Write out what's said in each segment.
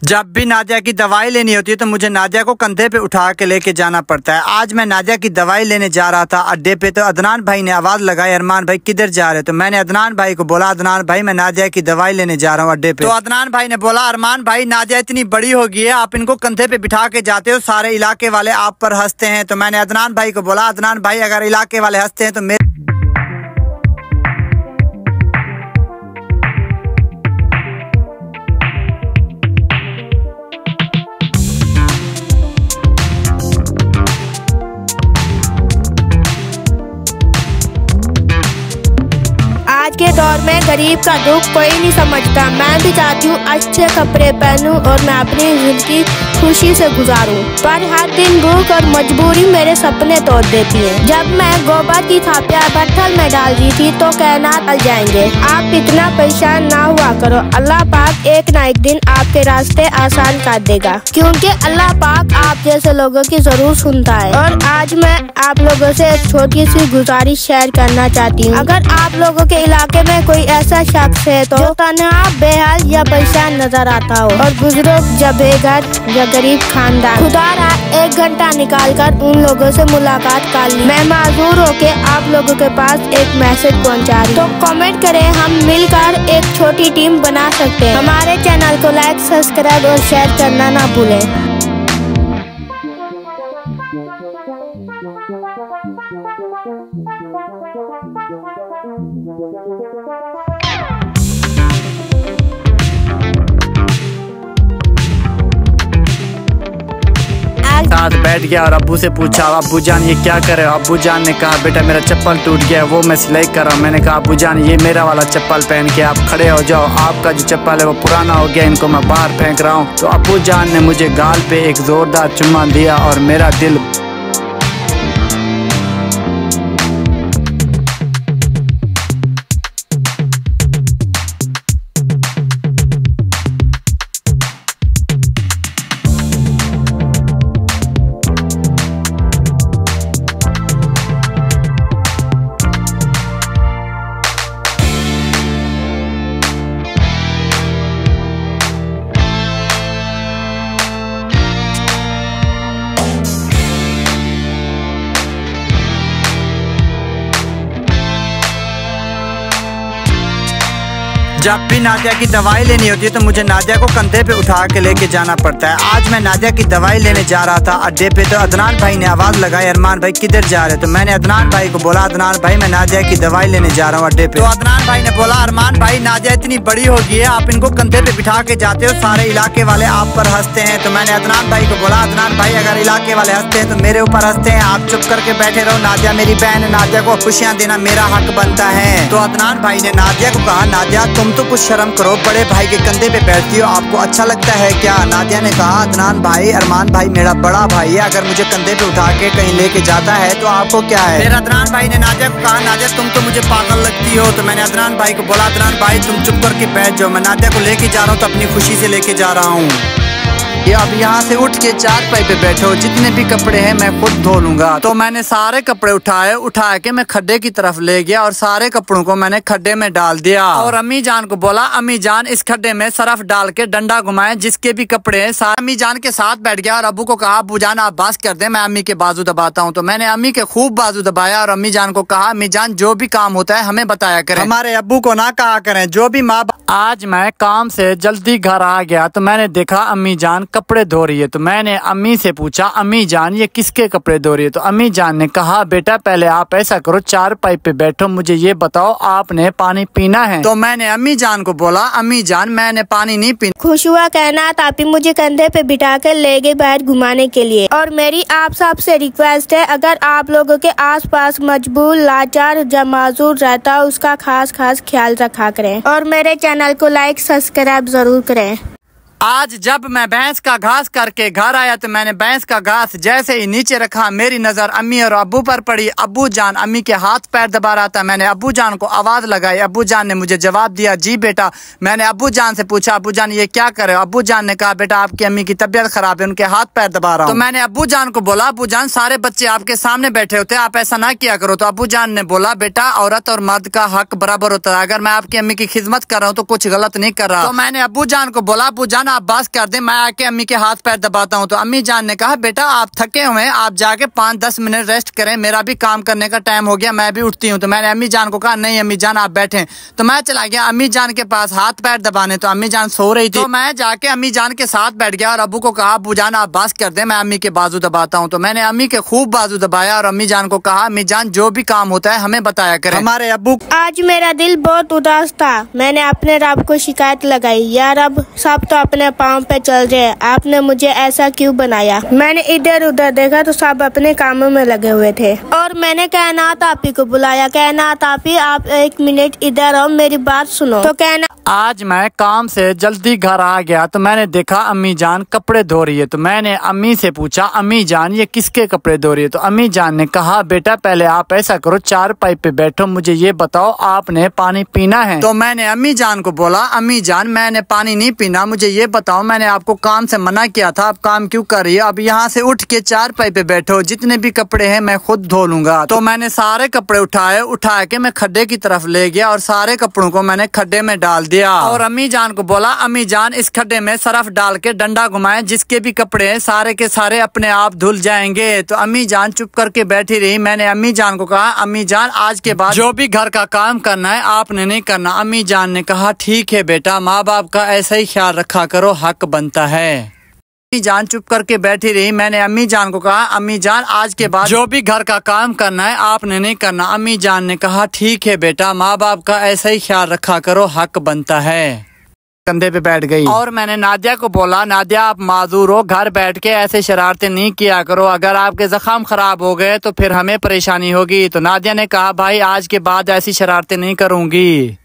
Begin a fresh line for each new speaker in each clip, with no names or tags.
जब भी नादिया की दवाई लेनी होती है तो मुझे नादिया को कंधे पे उठा के लेके जाना पड़ता है। आज मैं नादिया की दवाई लेने जा रहा था अड्डे पे, तो अदनान भाई ने आवाज़ लगाई, अरमान भाई किधर जा रहे हो? तो मैंने अदनान भाई को बोला, अदनान भाई मैं नादिया की दवाई लेने जा रहा हूँ अड्डे पे। तो अदनान भाई ने बोला, अरमान भाई नादिया इतनी बड़ी हो गई है, आप इनको कंधे पे बिठा के जाते हो, सारे इलाके वाले आप पर हंसते हैं। तो मैंने अदनान भाई को बोला, अदनान भाई अगर इलाके वाले हंसते हैं तो मेरे
आज के दौर में गरीब का दुख कोई नहीं समझता। मैं भी चाहती हूँ अच्छे कपड़े पहनूं और मैं अपनी जिंदगी खुशी से गुजारूं, पर हर दिन भूख और मजबूरी मेरे सपने तोड़ देती है। जब मैं गोबर की थापियां भट्ठल में डाल दी थी तो कायनात जल जाएंगे। आप इतना परेशान ना हुआ करो, अल्लाह पाक एक ना एक दिन आपके रास्ते आसान कर देगा, क्योंकि अल्लाह पाक आप जैसे लोगों की जरूर सुनता है। और आज मैं आप लोगों से एक छोटी सी गुजारिश शेयर करना चाहती हूँ। अगर आप लोगों के इलाके में कोई ऐसा शख्स है तो जो तन्हा, बेहाल या परेशान नजर आता हो और बुजुर्ग या बेघर या गरीब खानदान, खुदा रहा 1 घंटा निकाल कर उन लोगों से मुलाकात कर ली। मैं माजूर होके आप लोगों के पास एक मैसेज पहुंचा रही हूं। तो कमेंट करें, हम मिलकर एक छोटी टीम बना सकते हैं। हमारे चैनल को लाइक, सब्सक्राइब और शेयर करना ना भूलें।
साथ बैठ गया और अब्बू से पूछा, अब्बू जान ये क्या करे? अब्बू जान ने कहा, बेटा मेरा चप्पल टूट गया, वो मैं सिलाई कर रहा हूँ। मैंने कहा, अब्बू जान ये मेरा वाला चप्पल पहन के आप खड़े हो जाओ, आपका जो चप्पल है वो पुराना हो गया, इनको मैं बाहर फेंक रहा हूँ। तो अब्बू जान ने मुझे गाल पे एक जोरदार चुम्मा दिया और मेरा दिल जब भी नादिया की दवाई लेनी होती है तो मुझे नादिया को कंधे पे उठा के लेके जाना पड़ता है। आज मैं नादिया की दवाई लेने जा रहा था अड्डे पे, तो अदनान भाई ने आवाज़ लगाई, अरमान भाई किधर जा रहे? तो मैंने अदनान भाई को बोला, अदनान भाई मैं नादिया की दवाई लेने जा रहा हूँ अड्डे पे। तो अदनान भाई ने बोला, अरमान भाई नादिया इतनी बड़ी हो गई है, आप इनको कंधे पे बिठा के जाते हो, सारे इलाके वाले आप पर हंसते हैं। तो मैंने अदनान भाई को बोला, अदनान भाई अगर इलाके वाले हंसते हैं तो मेरे ऊपर हंसते हैं, आप चुप करके बैठे रहो, नादिया मेरी बहन है, नादिया को खुशियाँ देना मेरा हक बनता है। तो अदनान भाई ने नादिया को कहा, नादिया तुम तो कुछ शर्म करो, बड़े भाई के कंधे पे बैठती हो, आपको अच्छा लगता है क्या? नादिया ने कहा, अदनान भाई, अरमान भाई मेरा बड़ा भाई है, अगर मुझे कंधे पे उठा के कहीं लेके जाता है तो आपको क्या है? फिर अदनान भाई ने नादिया को कहा, नादिया तुम तो मुझे पागल लगती हो। तो मैंने अदनान भाई को बोला, अदनान भाई तुम चुप करके बैठ जाओ, मैं नादिया को लेके जा रहा हूँ तो अपनी खुशी से लेके जा रहा हूँ। ये अब यहाँ से उठ के चारपाई पे बैठो, जितने भी कपड़े हैं मैं खुद धो लूंगा। तो मैंने सारे कपड़े उठा के मैं खड्डे की तरफ ले गया और सारे कपड़ों को मैंने खड्डे में डाल दिया और अम्मी जान को बोला, अम्मी जान इस खड्डे में सरफ डाल के डंडा घुमाए, जिसके भी कपड़े हैं सारे। अम्मी जान के साथ बैठ गया और अब्बू को कहा, अब्बू जान आप बस कर दे, मैं अम्मी के बाजू दबाता हूँ। तो मैंने अम्मी के खूब बाजू दबाया और अम्मी जान को कहा, अम्मी जान जो भी काम होता है हमें बताया करें, हमारे अब्बू को ना कहा करें, जो भी माँ। आज मैं काम से जल्दी घर आ गया तो मैंने देखा अम्मी जान कपड़े धो रही है। तो मैंने अम्मी से पूछा, अम्मी जान ये किसके कपड़े धो रही है? तो अम्मी जान ने कहा, बेटा पहले आप ऐसा करो, चारपाई पे बैठो, मुझे ये बताओ आपने पानी पीना है? तो मैंने अम्मी जान को बोला, अम्मी जान मैंने पानी नहीं पीना।
खुश हुआ कायनात आप ही मुझे कंधे पे बिठा कर ले गए बाहर घुमाने के लिए। और मेरी आप सबसे रिक्वेस्ट है, अगर आप लोगों के आसपास मजबूर, लाचार या माजूर रहता है उसका खास ख्याल रखा करें और मेरे चैनल को लाइक, सब्सक्राइब जरूर करें।
आज जब मैं भैंस का घास करके घर आया तो मैंने भैंस का घास जैसे ही नीचे रखा, मेरी नजर अम्मी और अब्बू पर पड़ी। अब्बू जान अम्मी के हाथ पैर दबा रहा था। मैंने अब्बू जान को आवाज लगाई, अब्बू जान ने मुझे जवाब दिया, जी बेटा। मैंने अब्बू जान से पूछा, अब्बू जान ये क्या करे? अब्बू जान ने कहा, बेटा आपकी अम्मी की तबीयत खराब है, उनके हाथ पैर दबा रहा हूँ। तो मैंने अब्बू जान को बोला, अब्बू जान सारे बच्चे आपके सामने बैठे होते, आप ऐसा ना किया करो। तो अब्बू जान ने बोला, बेटा औरत और मर्द का हक बराबर होता है, अगर मैं आपकी अम्मी की खिदमत कर रहा हूँ तो कुछ गलत नहीं कर रहा। तो मैंने अब्बू जान को बोला, अब्बू जान आप बस कर दे, मैं आके अम्मी के हाथ पैर दबाता हूँ। तो अम्मी जान ने कहा बेटा आप थके हुए हैं, आप जाके 5-10 मिनट रेस्ट करें, मेरा भी काम करने का टाइम हो गया, मैं भी उठती हूँ। तो मैंने अम्मी जान को कहा नहीं अम्मी जान आप बैठे। तो मैं चला गया अम्मी जान के पास हाथ पैर दबाने। तो अम्मी जान सो रही थी, तो मैं जाके अम्मी जान के साथ बैठ गया और अब्बू को कहा अब्बू जान आप बस कर दे, मैं अम्मी के बाजू दबाता हूँ। तो मैंने अम्मी के खूब बाजू दबाया और अम्मी जान को कहा अम्मी जान जो भी काम होता है हमें बताया करें। हमारे अब्बू
आज मेरा दिल बहुत उदास था। मैंने अपने रब को शिकायत लगाई, यार रब सब तो अपने पाँव पे चल रहे, आपने मुझे ऐसा क्यों बनाया। मैंने इधर उधर देखा तो सब अपने कामों में लगे हुए थे और मैंने कायनात आपी को बुलाया, कायनात आपी आप 1 मिनट इधर आओ मेरी बात सुनो। तो कहना
आज मैं काम से जल्दी घर आ गया तो मैंने देखा अम्मी जान कपड़े धो रही है। तो मैंने अम्मी से पूछा अम्मी जान ये किसके कपड़े धो रही है। तो अम्मी जान ने कहा बेटा पहले आप ऐसा करो चारपाई पे बैठो, मुझे ये बताओ आपने पानी पीना है। तो मैंने अम्मी जान को बोला अम्मी जान मैंने पानी नहीं पीना, मुझे ये बताओ मैंने आपको काम से मना किया था, आप काम क्यों कर रही है। अब यहाँ से उठ के चारपाई पे बैठो, जितने भी कपड़े हैं मैं खुद धो लूंगा। तो मैंने सारे कपड़े उठा के मैं खड्डे की तरफ ले गया और सारे कपड़ों को मैंने खड्डे में डाल दिया और अम्मी जान को बोला अम्मी जान इस खड्डे में सरफ डाल के डंडा घुमाए, जिसके भी कपड़े हैं सारे के सारे अपने आप धुल जाएंगे। तो अम्मी जान चुप करके बैठी रही। मैंने अम्मी जान को कहा अम्मी जान आज के बाद जो भी घर का काम करना है आपने नहीं करना। अम्मी जान ने कहा ठीक है बेटा, माँ बाप का ऐसा ही ख्याल रखा करो, हक बनता है। अम्मी जान चुप करके बैठी रही। मैंने अम्मी जान को कहा अम्मी जान आज के बाद जो भी घर का काम करना है आपने नहीं करना। अम्मी जान ने कहा ठीक है बेटा, माँ बाप का ऐसा ही ख्याल रखा करो, हक बनता है। कंधे पे बैठ गई और मैंने नादिया को बोला नादिया आप माजूर हो, घर बैठ के ऐसे शरारतें नहीं किया करो, अगर आपके जख्म खराब हो गए तो फिर हमें परेशानी होगी। तो नादिया ने कहा भाई आज के बाद ऐसी शरारतें नहीं करूँगी।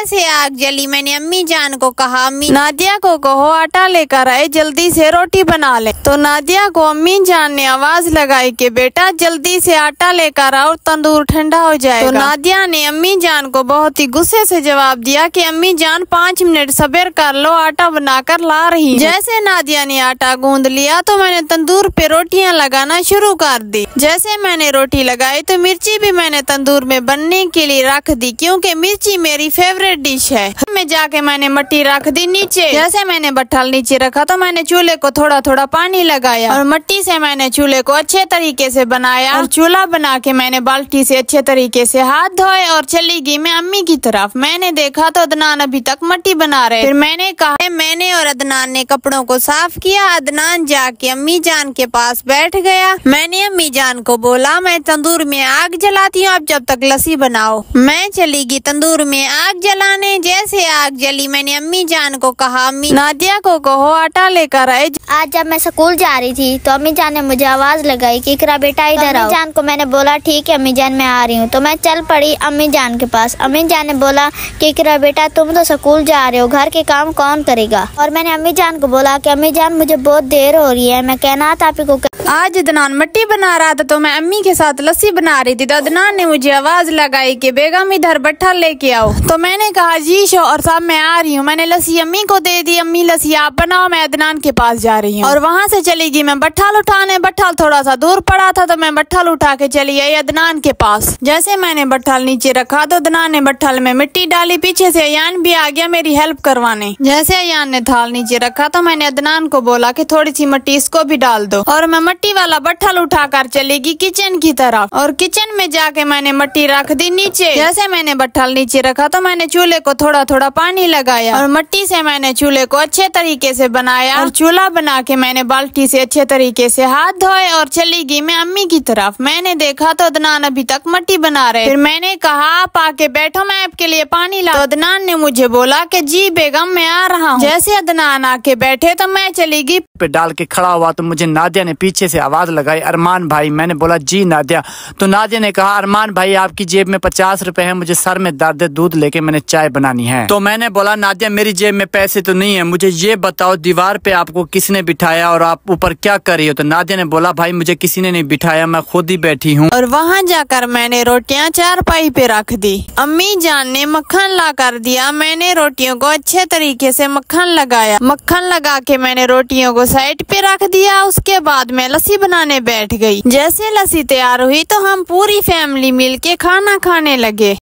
से आग जली। मैंने अम्मी जान को कहा अम्मी नादिया को कहो आटा लेकर आए, जल्दी से रोटी बना ले। तो नादिया को अम्मी जान ने आवाज लगाई कि बेटा जल्दी से आटा लेकर आओ, तंदूर ठंडा हो जाएगा। तो नादिया ने अम्मी जान को बहुत ही गुस्से से जवाब दिया कि अम्मी जान 5 मिनट सब्र कर लो, आटा बनाकर ला रही। जैसे नादिया ने आटा गूंद लिया तो मैंने तंदूर पे रोटियां लगाना शुरू कर दी। जैसे मैंने रोटी लगाई तो मिर्ची भी मैंने तंदूर में बनने के लिए रख दी, क्योंकि मिर्ची मेरी फेवरेट डिश है। में जाके मैंने मट्टी रख दी नीचे। जैसे मैंने बट्ठल नीचे रखा तो मैंने चूल्हे को थोड़ा थोड़ा पानी लगाया और मट्टी से मैंने चूल्हे को अच्छे तरीके से बनाया और चूल्हा बना के मैंने बाल्टी से अच्छे तरीके से हाथ धोए और चली गई मैं अम्मी की तरफ। मैंने देखा तो अदनान अभी तक मट्टी बना रहे। फिर मैंने कहा मैंने और अदनान ने कपड़ों को साफ किया। अदनान जाके अम्मी जान के पास बैठ गया। मैंने अम्मी जान को बोला मैं तंदूर में आग जलाती हूँ, आप जब तक लस्सी बनाओ। मैं चली गई तंदूर में आग जलाने। जैसे आग जली मैंने अम्मी जान को कहा अम्मी नादिया को कहो आटा लेकर आए।
आज जब मैं स्कूल जा रही थी तो अम्मी जान ने मुझे आवाज लगाई कि इकरा बेटा इधर आओ। अम्मी जान को मैंने बोला ठीक है अम्मी जान मैं आ रही हूँ। तो मैं चल पड़ी अम्मी जान के पास। अम्मी जान ने बोला कि इकरा बेटा तुम तो स्कूल जा रहे हो, घर के काम कौन करेगा। और मैंने अम्मी जान को बोला कि अम्मी जान मुझे बहुत देर हो रही है, मैं कायनात आपी को
आज अदनान मिट्टी बना रहा था तो मैं अम्मी के साथ लस्सी बना रही थी। तो अदनान ने मुझे आवाज लगाई कि बेगम इधर बट्ठल लेके आओ। तो मैंने कहा जी शौहर साहब मैं आ रही हूँ। मैंने लस्सी अम्मी को दे दी, अम्मी लस्सी आप बनाओ, मैं अदनान के पास जा रही हूँ। और वहाँ से चली गई मैं बट्ठल उठाने। बट्ठल थोड़ा सा दूर पड़ा था तो मैं बट्ठल उठा के चली आई अदनान के पास। जैसे मैंने बट्ठल नीचे रखा तो अदनान ने बट्ठल में मिट्टी डाली। पीछे से अयान भी आ गया मेरी हेल्प करवाने। जैसे अयान ने थाल नीचे रखा तो मैंने अदनान को बोला कि थोड़ी सी मिट्टी इसको भी डाल दो। और मैं मिट्टी वाला बट्ठल उठाकर चलेगी किचन की तरफ और किचन में जाके मैंने मिट्टी रख दी नीचे। जैसे मैंने बट्ठल नीचे रखा तो मैंने चूल्हे को थोड़ा थोड़ा पानी लगाया और मिट्टी से मैंने चूल्हे को अच्छे तरीके से बनाया और चूल्हा बना के मैंने बाल्टी से अच्छे तरीके से हाथ धोए और चली गई मैं अम्मी की तरफ। मैंने देखा तो अदनान अभी तक मिट्टी बना रहे। फिर मैंने कहा आप आके बैठो मैं आपके लिए पानी ला। तो अदनान ने मुझे बोला कि जी बेगम मैं आ रहा हूँ। जैसे अदनान आके बैठे तो मैं चली गई
पे डाल के खड़ा हुआ तो मुझे नादिया ने पीछे से आवाज लगाई अरमान भाई। मैंने बोला जी नादिया। तो नादिया ने कहा अरमान भाई आपकी जेब में 50 रुपए है, मुझे सर में दर्द है, दूध लेके मैंने चाय बनानी है। तो मैंने बोला नादिया मेरी जेब में पैसे तो नहीं है, मुझे ये बताओ दीवार पे आपको किसने बिठाया और आप ऊपर क्या कर रही हो। तो नादिया ने बोला भाई मुझे किसी ने नहीं बिठाया, मैं खुद ही बैठी हूँ।
और वहाँ जाकर मैंने रोटियाँ चारपाई पे रख दी। अम्मी जान ने मक्खन ला कर दिया। मैंने रोटियों को अच्छे तरीके से मक्खन लगाया। मक्खन लगा के मैंने रोटियों को साइड पे रख दिया। उसके बाद मैं लस्सी बनाने बैठ गई। जैसे लस्सी तैयार हुई तो हम पूरी फैमिली मिलके खाना खाने लगे।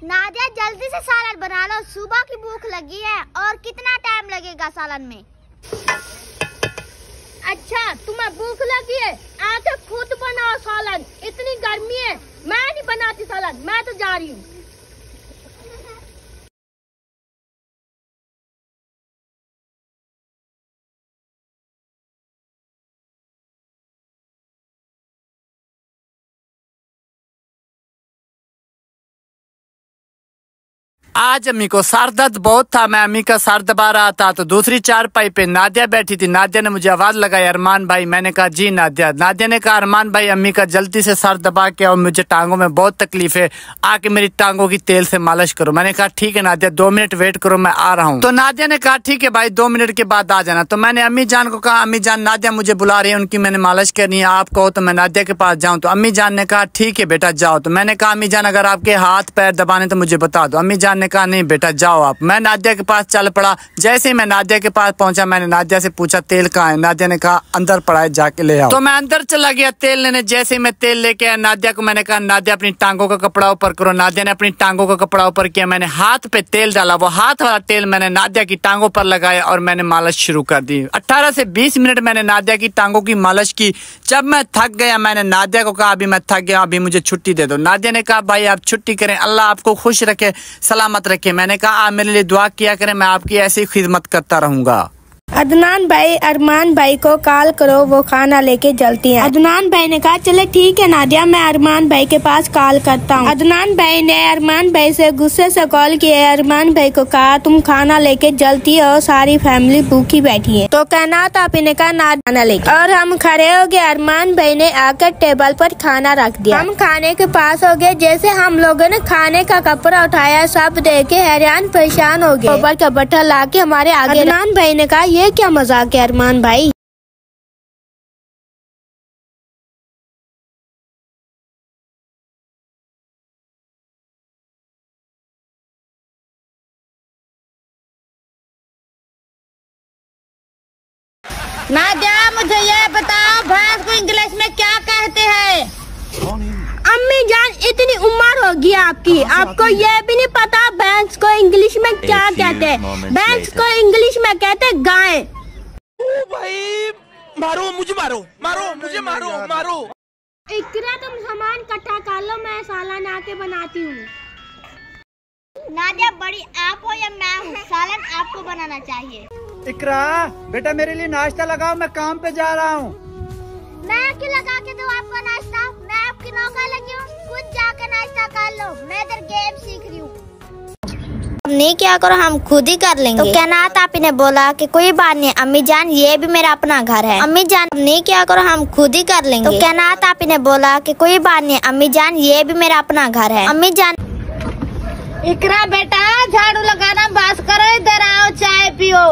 नादिया जल्दी से सालन बना लो, सुबह की भूख लगी है। और कितना टाइम लगेगा सालन में?
अच्छा तुम्हें भूख लगी है, आके खुद बनाओ सालन। इतनी गर्मी है, मैं नहीं बनाती सालन, मैं तो जा रही हूँ।
आज अम्मी को सर दर्द बहुत था। मैं अम्मी का सर दबा रहा था तो दूसरी चारपाई पे नादिया बैठी थी। नादिया ने मुझे आवाज लगाई, अरमान भाई। मैंने कहा जी नादिया। नादिया ने कहा अरमान भाई अम्मी का जल्दी से सर दबा के और मुझे टांगों में बहुत तकलीफ है, आके मेरी टांगों की तेल से मालिश करो। मैंने कहा ठीक है नादिया, 2 मिनट वेट करो, मैं आ रहा हूँ। तो नादिया ने कहा ठीक है भाई, 2 मिनट के बाद आ जाना। तो मैंने अम्मी जान को कहा अम्मी जान नादिया मुझे बुला रही है, उनकी मैंने मालिश करनी है, आप कहो तो मैं नादिया के पास जाऊँ। तो अम्मी जान ने कहा ठीक है बेटा जाओ। तो मैंने कहा अम्मी जान अगर आपके हाथ पैर दबाने तो मुझे बता दो। अम्मी जान ने कहा नहीं बेटा जाओ आप। मैं नादिया के पास चल पड़ा। जैसे ही मैं नादिया के पास पहुंचा, मैंने नादिया से पूछा तेल कहाँ है। नादिया ने कहा अंदर पड़ा है, जाके ले आओ। तो मैं अंदर चला गया तेल लेने। जैसे ही मैं तेल लेके आया नादिया को मैंने कहा नादिया अपनी टांगों का कपड़ा ऊपर करो। नादिया ने अपनी टांगों का कपड़ा ऊपर किया। मैंने हाथ पे तेल डाला, वो हाथ वाला तेल मैंने नादिया की टांगों पर लगाया और मैंने मालिश शुरू कर दी। 18 से 20 मिनट मैंने नादिया की टांगों की मालिश की। जब मैं थक गया मैंने नादिया को कहा अभी मैं थक गया, अभी मुझे छुट्टी दे दो। नादिया ने कहा भाई आप छुट्टी करें, अल्लाह आपको खुश रखे, सलामत रखे। मैंने कहा आप मेरे लिए दुआ किया करें, मैं आपकी ऐसी खिदमत करता रहूंगा।
अदनान भाई अरमान भाई को कॉल करो, वो खाना लेके चलती हैं। अदनान भाई ने कहा चले ठीक है नादिया, मैं अरमान भाई के पास कॉल करता हूँ। अदनान भाई ने अरमान भाई से गुस्से से कॉल किया। अरमान भाई को कहा तुम खाना लेके चलती हो, सारी फैमिली भूखी बैठी है। तो कहना था आपने कहा नादिया लेके, और हम खड़े हो गए। अरमान भाई ने आकर टेबल पर खाना रख दिया। हम खाने के पास हो गए। जैसे हम लोगों ने खाने का कपड़ा उठाया, सब देखे हैरान परेशान हो गए। ऊपर का बट्टा ला के हमारे आगे। अदनान भाई ने कहा ये क्या मजाक है अरमान भाई।
नादिया मुझे ये बताओ भैंस को इंग्लिश में क्या कहते हैं?
अम्मी जान इतनी उम्र होगी आपकी, आपको ये भी नहीं पता भैंस को इंग्लिश में क्या कहते हैं? भैंस को इंग्लिश में कहते हैं गाय।
ओ भाई मारो मुझे, मुझे मारो।
इकरा तुम सामान इकट्ठा कर लो, मैं सालन आके बनाती हूँ।
नादिया बड़ी आप हो या मैं हूँ, सालन आपको बनाना चाहिए।
इकरा बेटा मेरे लिए नाश्ता लगाओ, मैं काम पे जा रहा हूँ।
मैं क्यों लगा के दूँ आपको नाश्ता? मैं आपकी नौकर लगी हूँ, खुद जाकर नाश्ता कर लो। मैं इधर गेम सीख रही हूँ। नहीं क्या करो, हम खुद ही कर लेंगे। तो कहनात आप ने बोला कि कोई बात नहीं अम्मी जान, ये भी मेरा अपना घर है। अम्मी जान नहीं क्या करो, हम खुद ही कर लेंगे। तो कहनात आप ने बोला कि कोई बात नहीं अम्मी जान, ये भी मेरा अपना घर है। अम्मी जान।
इकरा बेटा झाड़ू लगाना बस करो, इधर आओ चाय पियो।